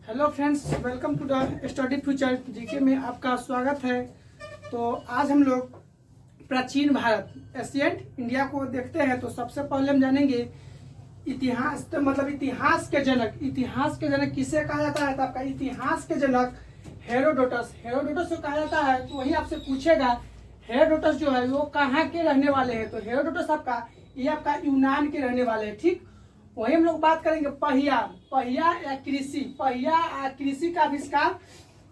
Hello friends, welcome to the study future GK में आपका स्वागत है। तो आज हम लोग प्राचीन भारत एशियंट इंडिया को देखते हैं। तो सबसे पहले हम जानेंगे इतिहास। तो मतलब इतिहास के जनक किसे कहा जाता है? तो आपका इतिहास के जनक हेरोडोटस को कहा जाता है। तो वही आपसे पूछेगा हेरोडोटस जो है वो कहाँ के रहने वाले हैं? तो हेरोडोटस ये आपका यूनान के रहने वाले हैं। ठीक, वही हम लोग बात करेंगे पहिया या कृषि का आविष्कार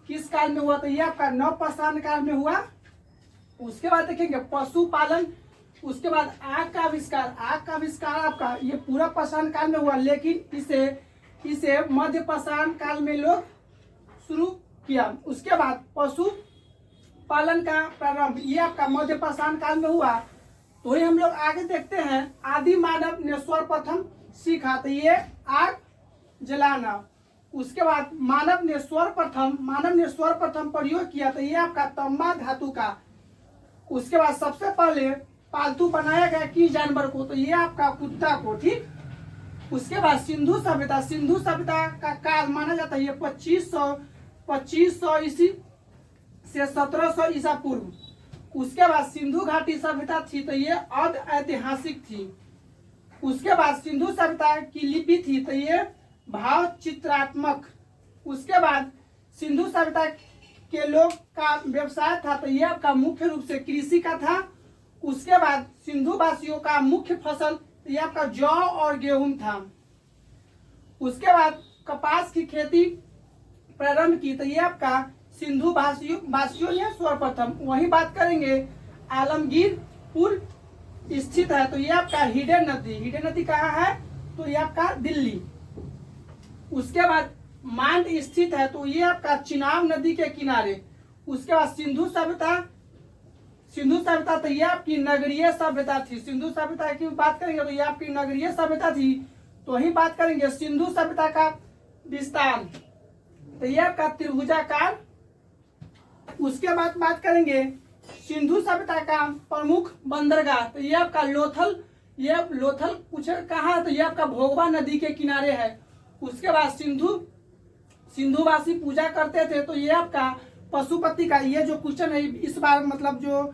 किस काल में हुआ? तो ये आपका नवपाषाण काल में हुआ। उसके बाद देखेंगे पशुपालन। उसके बाद आग का आविष्कार आपका ये पूरा पाषाण काल में हुआ, लेकिन इसे मध्य पाषाण काल में लोग शुरू किया। उसके बाद पशु पालन का प्रारंभ ये आपका मध्य पाषाण काल में हुआ। तो ये हम लोग आगे देखते हैं आदि मानव ने सर्वप्रथम सीखा, तो ये आग जलाना। उसके बाद मानव ने सर्वप्रथम प्रयोग किया, तो ये आपका तांबा धातु का। उसके बाद सबसे पहले पालतू बनाया गया किस जानवर को? तो ये आपका कुत्ता को। ठीक, उसके बाद सिंधु सभ्यता का काल माना जाता है ये 2500 ईस्वी से 1700 ईसा पूर्व। उसके बाद सिंधु घाटी सभ्यता थी, तो ये ऐतिहासिक थी। उसके बाद सिंधु सभ्यता की लिपि थी, तो ये भाव चित्रात्मक। उसके बाद सिंधु सभ्यता के लोग का व्यवसाय था, तो ये आपका मुख्य रूप से कृषि का था। उसके बाद सिंधु वासियों का मुख्य फसल तो ये आपका जौ और गेहूं था। उसके बाद कपास की खेती प्रारंभ की, तो ये आपका सिंधु वासियों ने सर्वप्रथम। वही बात करेंगे आलमगीरपुर स्थित है, तो ये आपका हिडन नदी कहाँ है? तो ये आपका दिल्ली। उसके बाद मांड स्थित है, तो ये आपका चिनाब नदी के किनारे। उसके बाद सिंधु सभ्यता तो ये आपकी नगरीय सभ्यता थी। सिंधु सभ्यता की बात करेंगे तो ये आपकी नगरीय सभ्यता थी। तो वही बात करेंगे सिंधु सभ्यता का विस्तार, तो ये आपका त्रिभुजाकार। उसके बाद बात करेंगे सिंधु सभ्यता का प्रमुख बंदरगाह, तो ये आपका लोथल पूछे कहाँ है? तो ये आपका भोगवा नदी के किनारे है। उसके बाद सिंधुवासी पूजा करते थे, तो ये आपका पशुपति का। ये जो क्वेश्चन है इस बार मतलब जो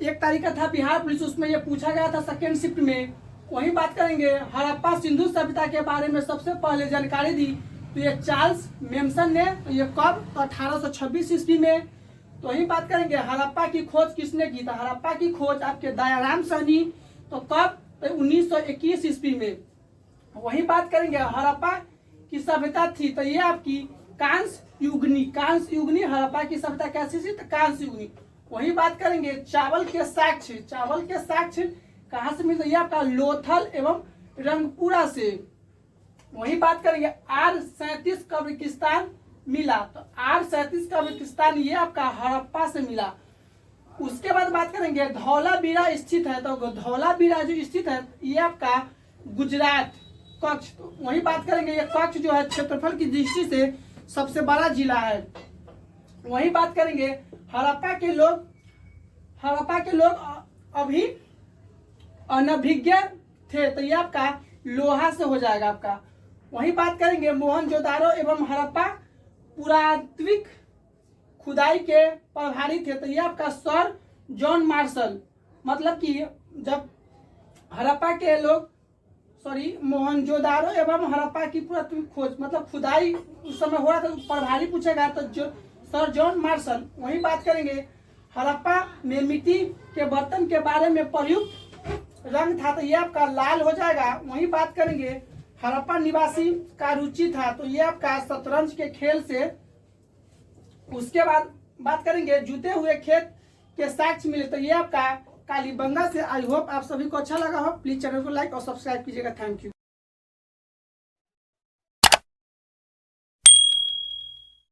1 तारीख का था बिहार पुलिस, उसमें ये पूछा गया था सेकेंड शिफ्ट में। वही बात करेंगे हड़प्पा सिंधु सभ्यता के बारे में सबसे पहले जानकारी दी, तो ये चार्ल्स मेम्सन ने। तो ये कब? तो 1826 ईस्वी में। तो वही बात करेंगे हड़प्पा की खोज किसने की? था हड़प्पा की खोज आपके दयाराम साहनी। तो कब? तो 1921 ईस्वी में। वही बात करेंगे हड़प्पा की सभ्यता थी, तो ये आपकी कांस्य युगनी हड़प्पा की सभ्यता कैसी थी? तो कांस्य युगनी। वही बात करेंगे चावल के साक्ष्य कहाँ से मिलते? ये आपका लोथल एवं रंगपुरा से। वही बात करेंगे R37 कब्रिस्तान मिला, तो R37 कब्रिस्तान ये आपका हड़प्पा से मिला। उसके बाद बात करेंगे धौलावीरा स्थित है, तो धौलावीरा जो स्थित है ये आपका गुजरात कच्छ। तो वही बात करेंगे ये कच्छ जो है क्षेत्रफल की दृष्टि से सबसे बड़ा जिला है। वही बात करेंगे हड़प्पा के लोग अभी अनभिज्ञ थे, तो ये आपका लोहा से हो जाएगा आपका। वही बात करेंगे मोहनजोदारो एवं हड़प्पा पुरातात्विक खुदाई के प्रभारी थे, तो ये आपका सर जॉन मार्शल। मतलब कि जब हड़प्पा के लोग मोहनजोदारो एवं हड़प्पा की पुरातात्विक खोज मतलब खुदाई उस समय हो रहा था, तो प्रभारी पूछेगा तो सर जॉन मार्शल। वही बात करेंगे हड़प्पा में मिट्टी के बर्तन के बारे में प्रयुक्त रंग था, तो ये आपका लाल हो जाएगा। वही बात करेंगे हड़प्पा निवासी का रुचि था, तो ये आपका शतरंज के खेल से। उसके बाद बात करेंगे जूते हुए खेत के साक्ष्य मिले, तो ये आपका कालीबंगा से। आई होप आप सभी को अच्छा लगा हो। प्लीज चैनल को लाइक और सब्सक्राइब कीजिएगा। Thank you.